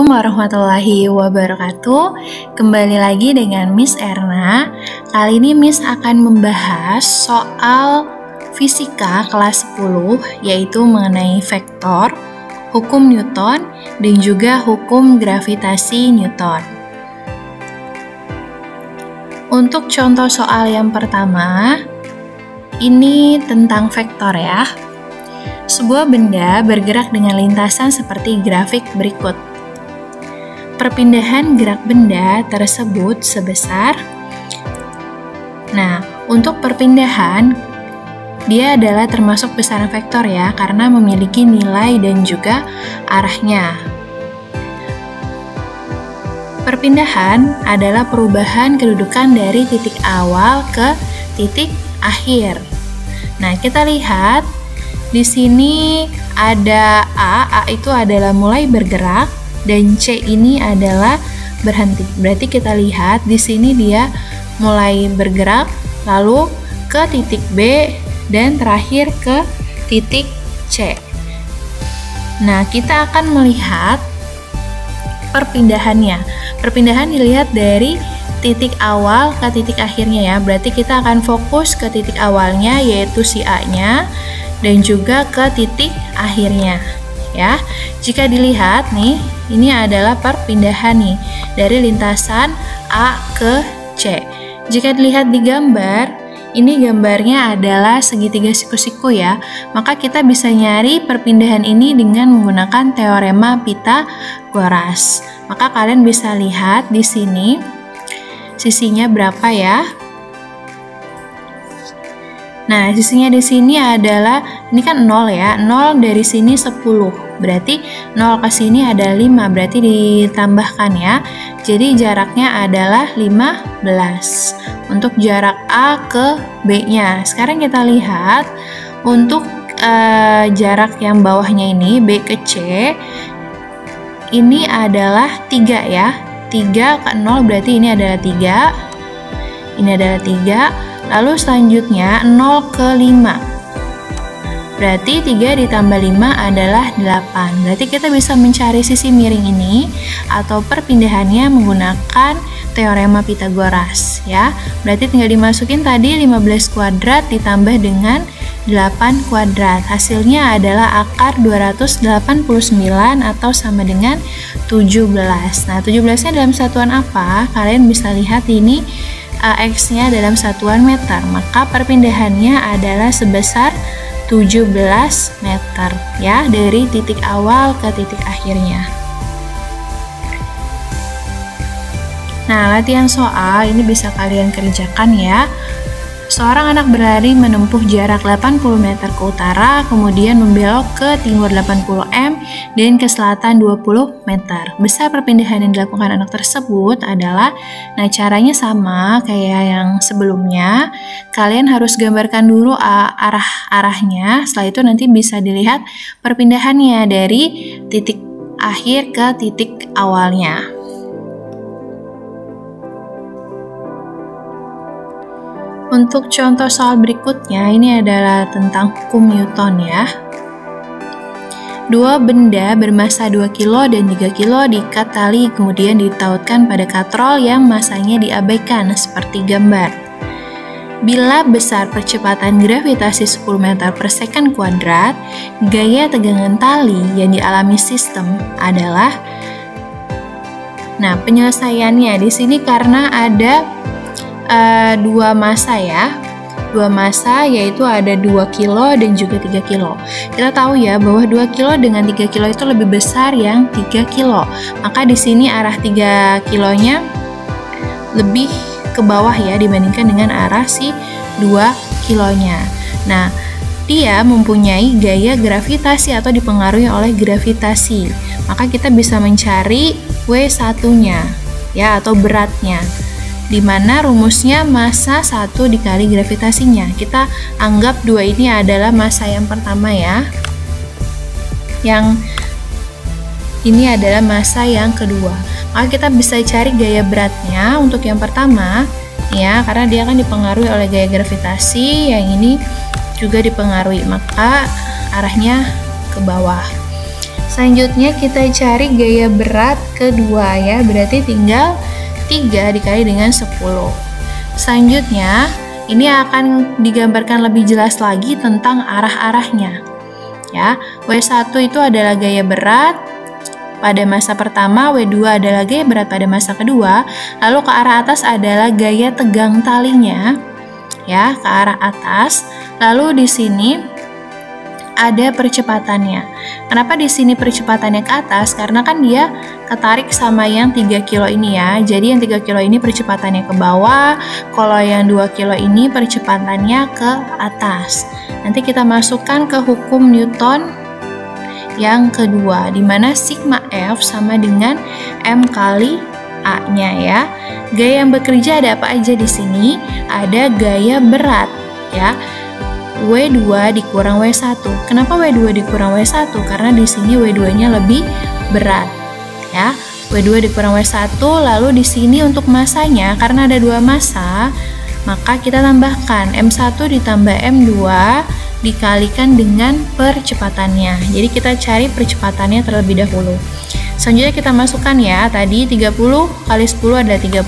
Assalamualaikum warahmatullahi wabarakatuh. Kembali lagi dengan Miss Erna. Kali ini Miss akan membahas soal fisika kelas 10, yaitu mengenai vektor, hukum Newton, dan juga hukum gravitasi Newton. Untuk contoh soal yang pertama, ini tentang vektor ya. Sebuah benda bergerak dengan lintasan seperti grafik berikut. Perpindahan gerak benda tersebut sebesar. Nah, untuk perpindahan, dia adalah termasuk besaran vektor ya, karena memiliki nilai dan juga arahnya. Perpindahan adalah perubahan kedudukan dari titik awal ke titik akhir. Nah, kita lihat di sini ada A itu adalah mulai bergerak dan C ini adalah berhenti. Berarti kita lihat di sini dia mulai bergerak lalu ke titik B dan terakhir ke titik C. Nah, kita akan melihat perpindahannya. Perpindahan dilihat dari titik awal ke titik akhirnya ya. Berarti kita akan fokus ke titik awalnya yaitu si A-nya dan juga ke titik akhirnya ya. Jika dilihat nih, ini adalah perpindahan nih dari lintasan A ke C. Jika dilihat di gambar, ini gambarnya adalah segitiga siku-siku ya. Maka kita bisa nyari perpindahan ini dengan menggunakan teorema Pythagoras. Maka kalian bisa lihat di sini sisinya berapa ya. Nah, sisinya di sini adalah, ini kan 0 ya, 0 dari sini 10, berarti 0 ke sini ada 5, berarti ditambahkan ya. Jadi jaraknya adalah 15 untuk jarak A ke B-nya. Sekarang kita lihat untuk jarak yang bawahnya ini, B ke C, ini adalah 3 ya. 3 ke 0 berarti ini adalah 3, ini adalah 3. Lalu selanjutnya 0 ke 5. Berarti 3 ditambah 5 adalah 8. Berarti kita bisa mencari sisi miring ini atau perpindahannya menggunakan teorema Pythagoras ya. Berarti tinggal dimasukin tadi 15 kuadrat ditambah dengan 8 kuadrat. Hasilnya adalah akar 289 atau sama dengan 17. Nah, 17-nya dalam satuan apa? Kalian bisa lihat ini X-nya dalam satuan meter, maka perpindahannya adalah sebesar 17 meter ya, dari titik awal ke titik akhirnya. Nah, latihan soal ini bisa kalian kerjakan ya. Seorang anak berlari menempuh jarak 80 meter ke utara, kemudian membelok ke timur 80 m dan ke selatan 20 meter. Besar perpindahan yang dilakukan anak tersebut adalah, nah caranya sama kayak yang sebelumnya. Kalian harus gambarkan dulu arahnya, setelah itu nanti bisa dilihat perpindahannya dari titik akhir ke titik awalnya. Untuk contoh soal berikutnya, ini adalah tentang hukum Newton ya. Dua benda bermasa 2 kg dan 3 kg diikat tali kemudian ditautkan pada katrol yang masanya diabaikan seperti gambar. Bila besar percepatan gravitasi 10 meter per second kuadrat, gaya tegangan tali yang dialami sistem adalah. Nah, penyelesaiannya di sini karena ada dua massa ya, dua massa yaitu ada 2 kilo dan juga 3 kilo. Kita tahu ya bahwa 2 kilo dengan 3 kilo itu lebih besar yang 3 kilo. Maka di sini arah 3 kilonya lebih ke bawah ya dibandingkan dengan arah si 2 kilonya. Nah, dia mempunyai gaya gravitasi atau dipengaruhi oleh gravitasi. Maka kita bisa mencari W1-nya ya, atau beratnya, di mana rumusnya massa 1 dikali gravitasinya. Kita anggap 2 ini adalah massa yang pertama ya. Yang ini adalah massa yang kedua. Maka kita bisa cari gaya beratnya untuk yang pertama ya, karena dia akan dipengaruhi oleh gaya gravitasi, yang ini juga dipengaruhi, maka arahnya ke bawah. Selanjutnya kita cari gaya berat kedua ya, berarti tinggal 3 dikali dengan 10. Selanjutnya, ini akan digambarkan lebih jelas lagi tentang arah-arahnya. Ya, W1 itu adalah gaya berat pada masa pertama, W2 adalah gaya berat pada masa kedua, lalu ke arah atas adalah gaya tegang talinya. Ya, ke arah atas. Lalu di sini ada percepatannya. Kenapa di sini percepatannya ke atas? Karena kan dia ketarik sama yang 3 kilo ini ya. Jadi yang 3 kilo ini percepatannya ke bawah, kalau yang 2 kilo ini percepatannya ke atas. Nanti kita masukkan ke hukum Newton yang kedua, di mana sigma F sama dengan M kali A-nya ya. Gaya yang bekerja ada apa aja di sini? Ada gaya berat ya. W2 dikurang W1. Kenapa W2 dikurang W1? Karena di sini W2-nya lebih berat. Ya, W2 dikurang W1, lalu di sini untuk masanya karena ada 2 massa, maka kita tambahkan M1 ditambah M2 dikalikan dengan percepatannya. Jadi kita cari percepatannya terlebih dahulu. Selanjutnya kita masukkan ya, tadi 30 kali 10 adalah 30,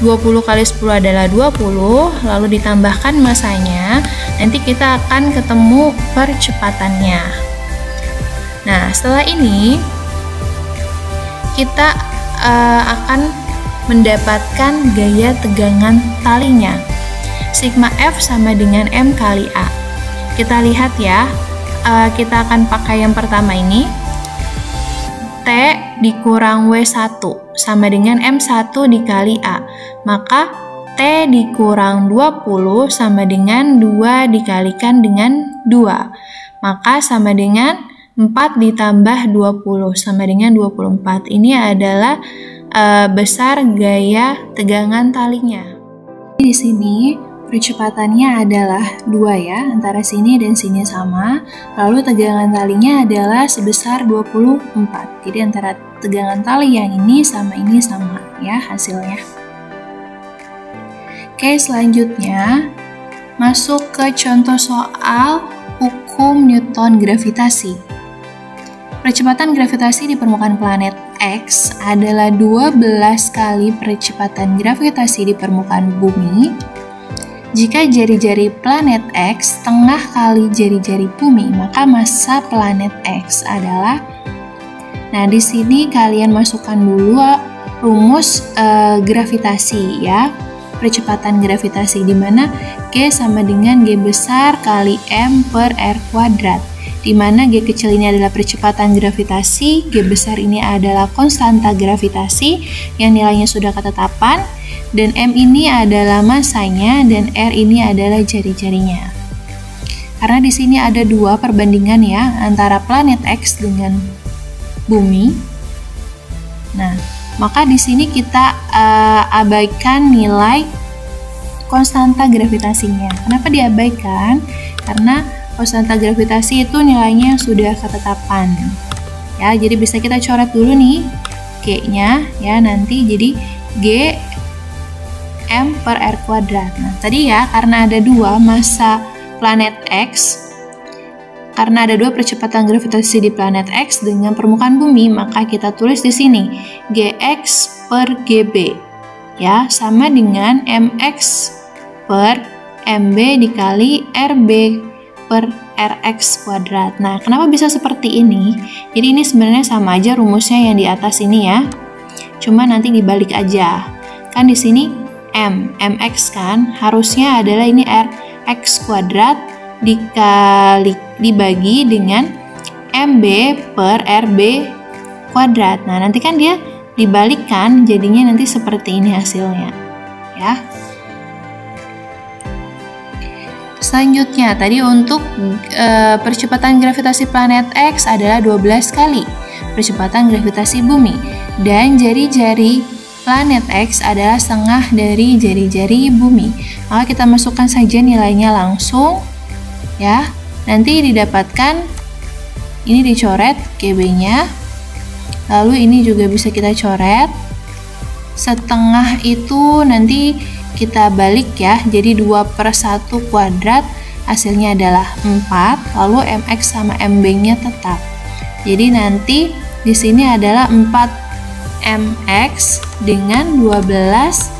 20 kali 10 adalah 20, lalu ditambahkan masanya, nanti kita akan ketemu percepatannya. Nah, setelah ini kita akan mendapatkan gaya tegangan talinya. Sigma F sama dengan M kali A. Kita lihat ya, kita akan pakai yang pertama ini. T dikurang W1 sama dengan M1 dikali A. Maka T dikurang 20 sama dengan 2 dikalikan dengan 2. Maka sama dengan 4 ditambah 20 sama dengan 24. Ini adalah besar gaya tegangan talinya. Di sini percepatannya adalah 2 ya, antara sini dan sini sama. Lalu tegangan talinya adalah sebesar 24. Jadi antara tegangan tali yang ini sama ya hasilnya. Oke, selanjutnya masuk ke contoh soal hukum Newton gravitasi. Percepatan gravitasi di permukaan planet X adalah 12 kali percepatan gravitasi di permukaan bumi. Jika jari-jari planet X setengah kali jari-jari bumi, maka massa planet X adalah. Nah, di sini kalian masukkan dulu rumus gravitasi ya, percepatan gravitasi, di mana G sama dengan G besar kali M per R kuadrat, di mana G kecil ini adalah percepatan gravitasi, G besar ini adalah konstanta gravitasi yang nilainya sudah ketetapan, dan M ini adalah massanya dan R ini adalah jari-jarinya. Karena di sini ada 2 perbandingan ya antara planet X dengan bumi. Nah, maka di sini kita abaikan nilai konstanta gravitasinya. Kenapa diabaikan? Karena konstanta gravitasi itu nilainya sudah ketetapan. Ya, jadi bisa kita coret dulu nih G-nya ya, nanti jadi G M per R kuadrat. Nah, tadi ya, karena ada 2 massa planet X, karena ada 2 percepatan gravitasi di planet X dengan permukaan bumi, maka kita tulis di sini Gx per Gb ya, sama dengan Mx per Mb dikali Rb per Rx kuadrat. Nah, kenapa bisa seperti ini? Jadi ini sebenarnya sama aja rumusnya yang di atas ini ya, cuma nanti dibalik aja. Kan di sini Mx kan harusnya adalah ini Rx kuadrat dibagi dengan Mb per Rb kuadrat. Nah, nanti kan dia dibalikkan, jadinya nanti seperti ini hasilnya ya. Selanjutnya tadi untuk percepatan gravitasi planet X adalah 12 kali percepatan gravitasi bumi, dan jari-jari planet X adalah setengah dari jari-jari bumi. Maka kita masukkan saja nilainya langsung ya. Nanti didapatkan, ini dicoret GB-nya, lalu ini juga bisa kita coret. Setengah itu nanti kita balik ya, jadi 2/1 kuadrat, hasilnya adalah 4, lalu Mx sama Mb-nya tetap. Jadi nanti di sini adalah 4mx dengan 12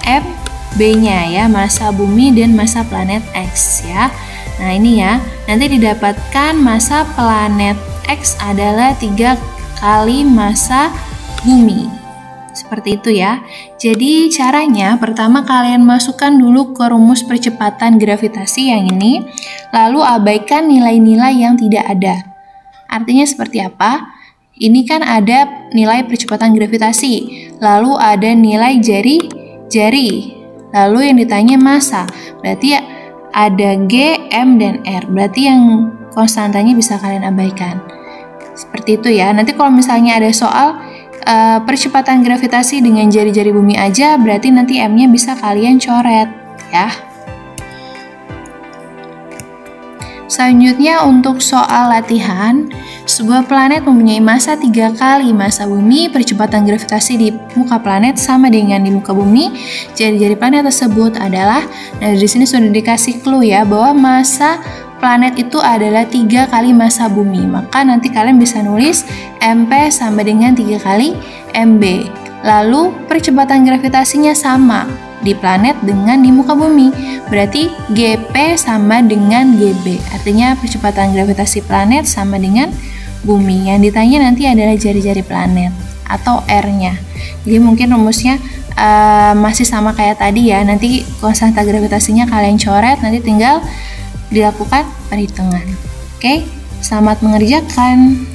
MB-nya ya, massa bumi dan massa planet X ya. Nah, ini ya, nanti didapatkan massa planet X adalah 3 kali massa bumi. Seperti itu ya. Jadi caranya pertama kalian masukkan dulu ke rumus percepatan gravitasi yang ini, lalu abaikan nilai-nilai yang tidak ada. Artinya seperti apa? Ini kan ada nilai percepatan gravitasi, lalu ada nilai jari, lalu yang ditanya massa, berarti ada G, M, dan R, berarti yang konstantanya bisa kalian abaikan. Seperti itu ya. Nanti kalau misalnya ada soal percepatan gravitasi dengan jari-jari bumi aja, berarti nanti M-nya bisa kalian coret ya. Selanjutnya untuk soal latihan, sebuah planet mempunyai massa 3 kali massa bumi, percepatan gravitasi di muka planet sama dengan di muka bumi. Jari-jari planet tersebut adalah, nah di sini sudah dikasih clue ya, bahwa massa planet itu adalah 3 kali massa bumi. Maka nanti kalian bisa nulis MP sama dengan 3 kali MB. Lalu percepatan gravitasinya sama di planet dengan di muka bumi, berarti GP sama dengan GB, artinya percepatan gravitasi planet sama dengan bumi. Yang ditanya nanti adalah jari-jari planet atau R-nya. Jadi mungkin rumusnya masih sama kayak tadi ya, nanti konstanta gravitasinya kalian coret, nanti tinggal dilakukan perhitungan. Oke, selamat mengerjakan.